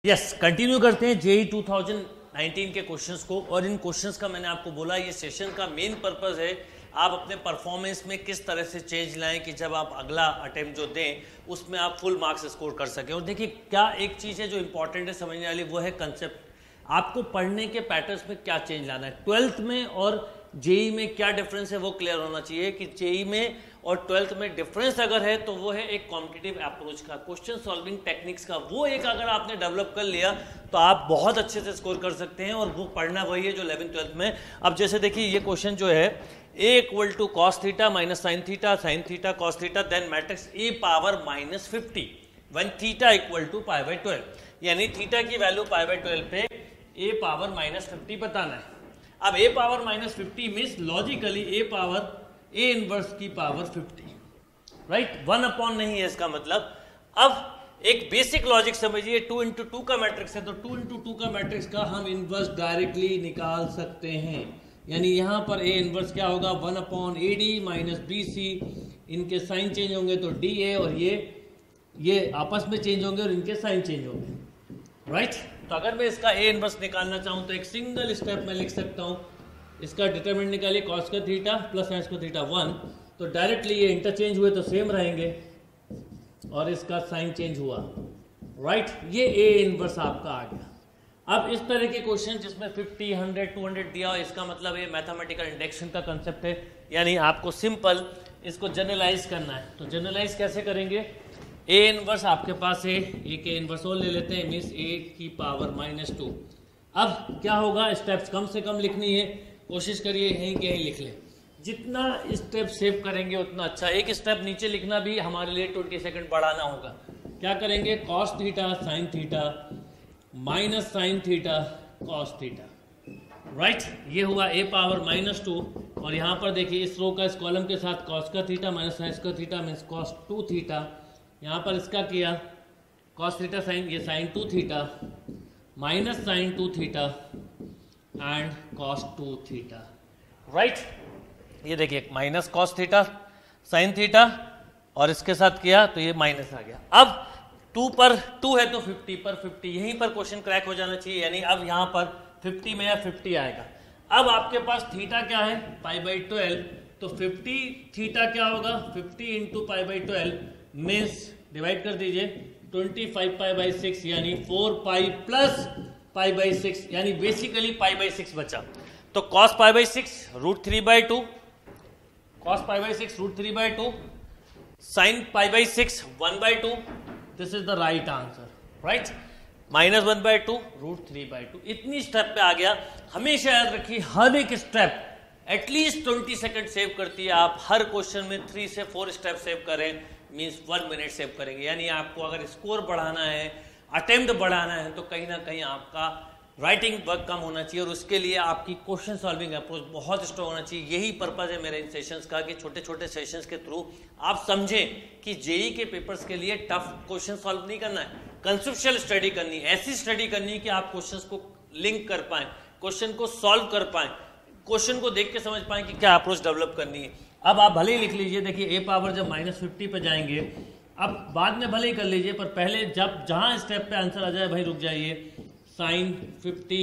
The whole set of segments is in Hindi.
यस, कंटिन्यू करते हैं जेई 2019 के क्वेश्चंस को। और इन क्वेश्चंस का मैंने आपको बोला ये सेशन का मेन पर्पस है आप अपने परफॉर्मेंस में किस तरह से चेंज लाएं कि जब आप अगला अटेम्प्ट जो दें उसमें आप फुल मार्क्स स्कोर कर सकें। और देखिए क्या एक चीज़ है जो इंपॉर्टेंट है समझने वाली, वो है कंसेप्ट। आपको पढ़ने के पैटर्न्स में क्या चेंज लाना है, ट्वेल्थ में और जेई में क्या डिफरेंस है वो क्लियर होना चाहिए कि जेई में और ट्वेल्थ में डिफरेंस अगर है तो वो है एक कॉम्पिटिटिव अप्रोच का, क्वेश्चन सॉल्विंग टेक्निक्स का। वो एक अगर आपने डेवलप कर लिया तो आप बहुत अच्छे से स्कोर कर सकते हैं। और वो पढ़ना वही है जो 11th-12th में। अब जैसे देखिए ये क्वेश्चन जो है a equal to cos theta minus sin theta cos theta then matrix a power -50 one theta equal to π/12, यानी थीटा की वैल्यू π/12 पे a पावर -50 बताना है। अब a power -50 means logically a power a inverse की पावर 50, राइट, 1 नहीं है इसका मतलब। अब एक बेसिक लॉजिक समझिए, 2 × 2 का मैट्रिक्स है तो 2 × 2 का मैट्रिक्स का हम इनवर्स डायरेक्टली निकाल सकते हैं। यानी यहाँ पर a इनवर्स क्या होगा, 1/AD माइनस BC, इनके साइन चेंज होंगे तो DA, और ये आपस में चेंज होंगे और इनके साइन चेंज होंगे, राइट। तो अगर मैं इसका a इनवर्स निकालना चाहूँ तो एक सिंगल स्टेप में लिख सकता हूँ, इसका डिटरमिनेंट निकालिए cos का थीटा प्लस sin का थीटा 1, तो डायरेक्टली ये इंटरचेंज हुए तो सेम रहेंगे और इसका साइन चेंज हुआ, राइट। ये a इनवर्स आपका आ गया। अब इस तरह के क्वेश्चन जिसमें 50, 100, 200 दिया हो, इसका मतलब ये मैथमेटिकल इंडेक्शन का कंसेप्ट है, यानी आपको सिंपल इसको जनरलाइज करना है। तो जनरलाइज कैसे करेंगे, a इनवर्स आपके पास है, a के इनवर्स और ले लेते हैं, मीन्स a की पावर -2। अब क्या होगा, स्टेप्स कम से कम लिखनी है, कोशिश करिए यहीं के यहीं लिख ले, जितना स्टेप सेव करेंगे उतना अच्छा। एक स्टेप नीचे लिखना भी हमारे लिए 20 सेकंड बढ़ाना होगा। क्या करेंगे, cos theta sine theta minus sin theta cos theta, right. ये हुआ a पावर -2, और यहाँ पर देखिए इस रो का इस कॉलम के साथ कॉस का थीटा माइनस साइन का थीटा मीन्स कॉस 2 थीटा, यहाँ पर इसका किया कॉस थीटा साइन, ये sine 2 theta minus sine 2 theta and cos 2 theta, right. ये देखिए minus cos theta sine theta और इसके साथ किया तो ये माइनस आ गया। अब 2 पर 2 है तो 50 पर 50, यहीं पर क्वेश्चन क्रैक हो जाना चाहिए, यानी अब यहाँ पर 50 में या 50 आएगा। अब आपके पास थीटा क्या है, π/12, तो 50 थीटा क्या होगा, 50 × π/12 मीन्स डिवाइड कर दीजिए 25 π/6, यानी 4π प्लस π/6, यानी बेसिकली π/6 बचा। तो cos π/6 √3/2, cos π/6 √3/2, sin π/6 1/2, this is the right answer, right. -1/2 √3/2, इतनी स्टेप पे आ गया। हमेशा याद रखिए हर एक स्टेप एटलीस्ट 20 सेकंड सेव करती है। आप हर क्वेश्चन में 3 से 4 स्टेप सेव करें मीन्स 1 मिनट सेव करेंगे। यानी आपको अगर स्कोर बढ़ाना है, अटेम्प्ट बढ़ाना है, तो कहीं ना कहीं आपका राइटिंग वर्क कम होना चाहिए और उसके लिए आपकी क्वेश्चन सॉल्विंग अप्रोच बहुत स्ट्रॉन्ग होना चाहिए। यही पर्पस है मेरे इन सेशंस का कि छोटे छोटे सेशंस के थ्रू आप समझें कि जेई के पेपर्स के लिए टफ क्वेश्चन सॉल्व नहीं करना है, कंसेप्चुअल स्टडी करनी है, ऐसी स्टडी करनी है कि आप क्वेश्चंस को लिंक कर पाएं, क्वेश्चन को सॉल्व कर पाएं, क्वेश्चन को देख के समझ पाएं कि क्या अप्रोच डेवलप करनी है। अब आप भले ही लिख लीजिए, देखिए a पावर जब -50 पे जाएंगे, अब बाद में भले ही कर लीजिए, पर पहले जब जहाँ स्टेप पे आंसर आ जाए भाई रुक जाइए, sine 50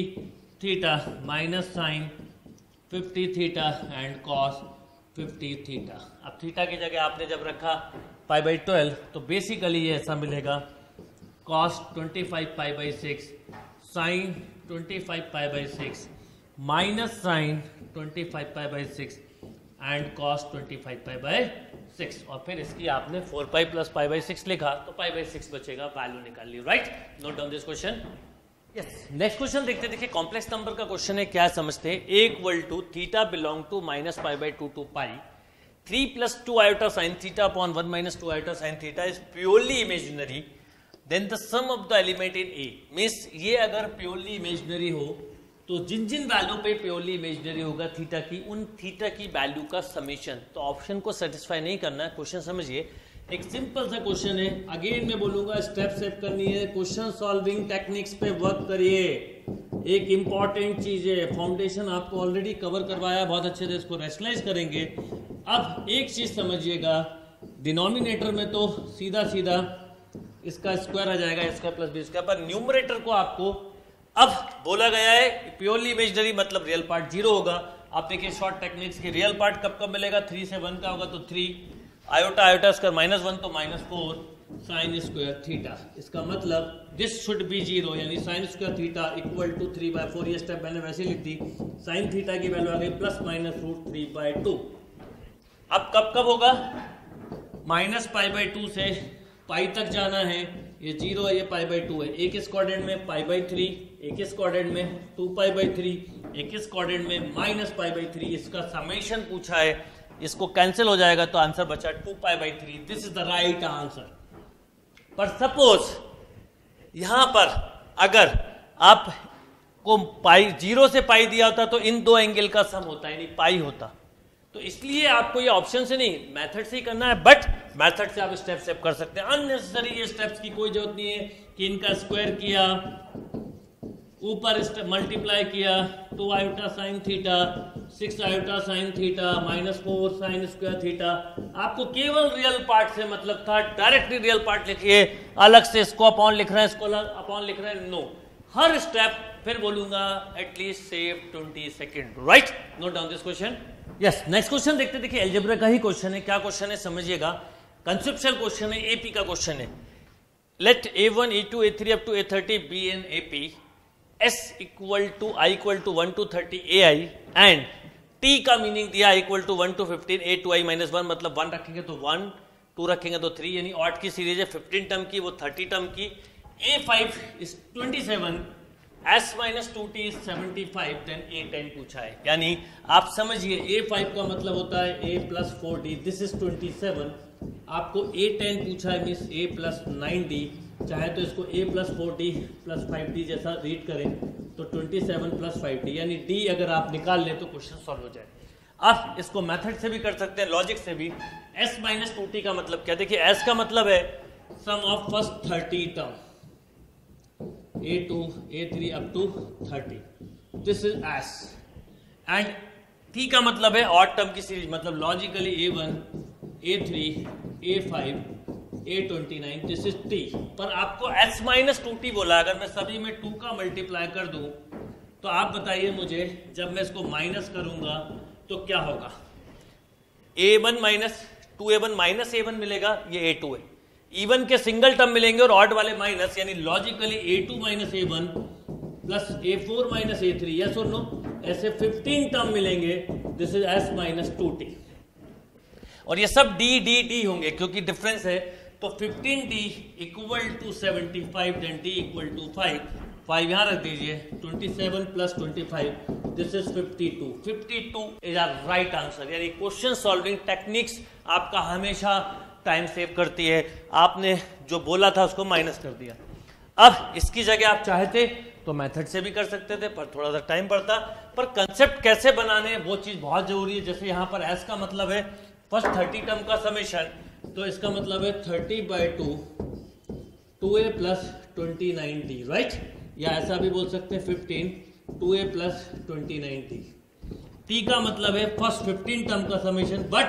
theta minus sine 50 theta and cos 50 theta. अब थीटा की जगह आपने जब रखा π/12 तो बेसिकली ये ऐसा मिलेगा, cos 25 π/6 sin 25 π/6 minus sin 25 π/6 and cos 25 π/6, और फिर इसकी आपने 4π प्लस π/6 लिखा तो π/6 बचेगा, वैल्यू निकाल ली, right. Note down this question. Yes, next question देखते। देखिए कॉम्प्लेक्स नंबर का क्वेश्चन है, क्या समझते हैं, a equal to theta belong to -π/2 to π 3 + 2 iota sin theta upon 1 - 2 iota sin theta is purely imaginary, then the sum of the element in a, means ये अगर प्योरली इमेजिनरी हो तो जिन जिन वैल्यू पे प्योरली इमेजिनरी होगा थीटा की, उन थीटा की वैल्यू का समेशन। तो ऑप्शन को सेटिस्फाई नहीं करना है, क्वेश्चन समझिए, एक सिंपल सा क्वेश्चन है। अगेन मैं बोलूंगा स्टेप सेव करनी है, क्वेश्चन सॉल्विंग टेक्निक्स पे वर्क करिए। एक इंपॉर्टेंट चीज है, फाउंडेशन आपको ऑलरेडी कवर करवाया बहुत अच्छे से, इसको रैशनलाइज करेंगे। अब एक चीज समझिएगा, डिनोमिनेटर में तो सीधा सीधा इसका स्क्वायर आ जाएगा a square plus B square. पर न्यूमरेटर को आपको अब बोला गया है प्योरली इमेजिनरी, मतलब रियल पार्ट 0 होगा। आप देखिए शॉर्ट टेक्निक्स की रियल पार्ट कब कब मिलेगा, 3 से 1 का होगा तो 3, आयोटा स्क्वायर -1 तो -4 साइन स्क्वायर थीटा। इसका मतलब दिस शुड बी 0, यानी sine square theta equal to 3/4। ये स्टेप मैंने वैसे लिख दी। साइन थीटा की वैल्यू आ गई ±√3/2। अब कब कब होगा, -π/2 से पाई तक जाना है, ये 0 है, ये π/2 है। एक इस क्वाड्रेंट में π/3, एक इस क्वाड्रेंट में 2π/3, एक इस क्वाड्रेंट में -π/3। इसका समेशन पूछा है, इसको कैंसिल हो जाएगा तो आंसर बचा 2π/3। This is the right answer. पर सपोज यहां पर अगर आप को पाई 0 से पाई दिया होता तो इन दो एंगल का सम होता, यानी पाई होता। तो इसलिए आपको ये ऑप्शन से नहीं, मेथड से ही करना है। बट मेथड से आप स्टेप कर सकते हैं। अननेसेसरी ये स्टेप्स की कोई जरूरत नहीं है कि इनका स्क्वायर किया, ऊपर मल्टीप्लाई किया, 2 iota sine theta, 6 iota sine theta, -4 sign square theta. आपको केवल रियल पार्ट से मतलब था, डायरेक्टली रियल पार्ट लिखिए, अलग से इसको अपॉन लिख रहे हैं, इसको अपॉन लिख रहे हैं, नो। हर स्टेप फिर बोलूंगा at least save 20 second. Right, note down this question. Yes, next question देखते। देखिए अलजेब्रा का ही क्वेश्चन है। क्या क्वेश्चन है समझिएगा, कंसेप्चुअल क्वेश्चन है, एपी का क्वेश्चन है। Let A1 A2 A3 up to A30 be an AP, S equal to I equal to 1 to 30 AI and T का मीनिंग दिया equal to 1 to 15 A to I -1, मतलब 1 रखेंगे तो 1, 2 रखेंगे तो 3, यानी ऑड की सीरीज है 15 टर्म की, वो 30 टर्म की। A5 is 27, S - 2T is 75, then A10 पूछा है। यानी आप समझिए A5 का मतलब होता है A + 4D, दिस इज 27। आपको A10 पूछा है, मीन्स A + 9D। चाहे तो इसको A + 4D + 5D जैसा रीड करें तो 27 + 5D, यानी D अगर आप निकाल लें तो क्वेश्चन सॉल्व हो जाए। आप इसको मेथड से भी कर सकते हैं, लॉजिक से भी। S - 2T का मतलब क्या, देखिए S का मतलब है sum of first 30 term, A2 A3 up to 30, this is S। And T का मतलब है ऑड टर्म की सीरीज, मतलब logically A1 A3 A5 A29, this is T। पर आपको S - 2T बोला, अगर मैं सभी में 2 का मल्टीप्लाई कर दूं तो आप बताइए मुझे, जब मैं इसको माइनस करूंगा तो क्या होगा। A1 - 2A1 -A1 मिलेगा, ये A2 है। इवन के सिंगल टर्म मिलेंगे और ऑड वाले माइनस, यानी logically A2 - A1 plus A4 - A3, yes और नो, ऐसे 15 टर्म मिलेंगे, दिस इज S - 2T। और ये सब D होंगे क्योंकि डिफरेंस है। तो 15D equal to 75, then D equal to 5 यहां रख दीजिए, 27 + 25, this is 52। 52 is our right answer. यानी क्वेश्चन सॉल्विंग टेक्निक्स आपका हमेशा टाइम सेव करती है। आपने जो बोला था उसको माइनस कर दिया। अब इसकी जगह आप चाहते तो मेथड से भी कर सकते थे, पर थोड़ा सा टाइम पड़ता। पर कंसेप्ट कैसे बनाने वो चीज बहुत जरूरी है। जैसे यहाँ पर S का मतलब है फर्स्ट 30 टर्म का समेशन, तो इसका मतलब है 30/2 2A + 29D, राइट। या ऐसा भी बोल सकते हैं 15 2A + 29D। T का मतलब है फर्स्ट 15 टर्म का समेशन, बट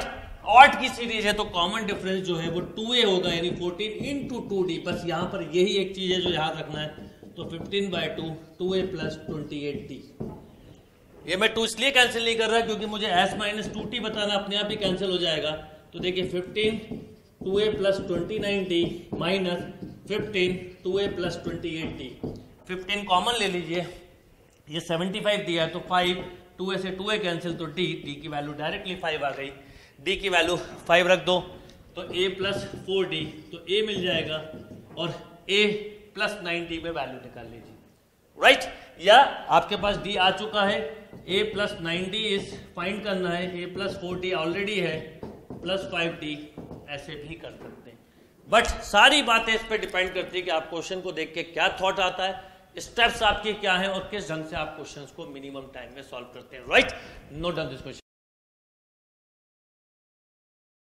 ऑड की सीरीज है तो कॉमन डिफरेंस जो है वो 2A होगा, यानी 14 × 2D। बस यहाँ पर यही एक चीज है जो याद रखना है। तो 15/2 2A + 28D। ये मैं 2 इसलिए कैंसिल नहीं कर रहा क्योंकि मुझे S - 2T बताना, अपने आप ही कैंसिल हो जाएगा। तो देखिए 15 2A + 29D minus 15 2A + 28D। 15 common ले लीजिए, ये 75 दिया है तो 5, 2A से 2A कैंसिल, तो D की वैल्यू डायरेक्टली 5 आ गई। D की वैल्यू 5 रख दो तो A + 4D, तो A मिल जाएगा और A + 9D में वैल्यू निकाल लीजिए, राइट। या आपके पास D आ चुका है, A + 9D इस फाइंड करना है, A + 4D ऑलरेडी है, प्लस 5D, ऐसे भी कर सकते हैं। बट सारी बातें इस पर डिपेंड करती है कि आप क्वेश्चन को देख के क्या थॉट आता है, स्टेप्स आपके क्या हैं और किस ढंग से आप क्वेश्चंस को मिनिमम टाइम में सॉल्व करते हैं, right. Note down this question.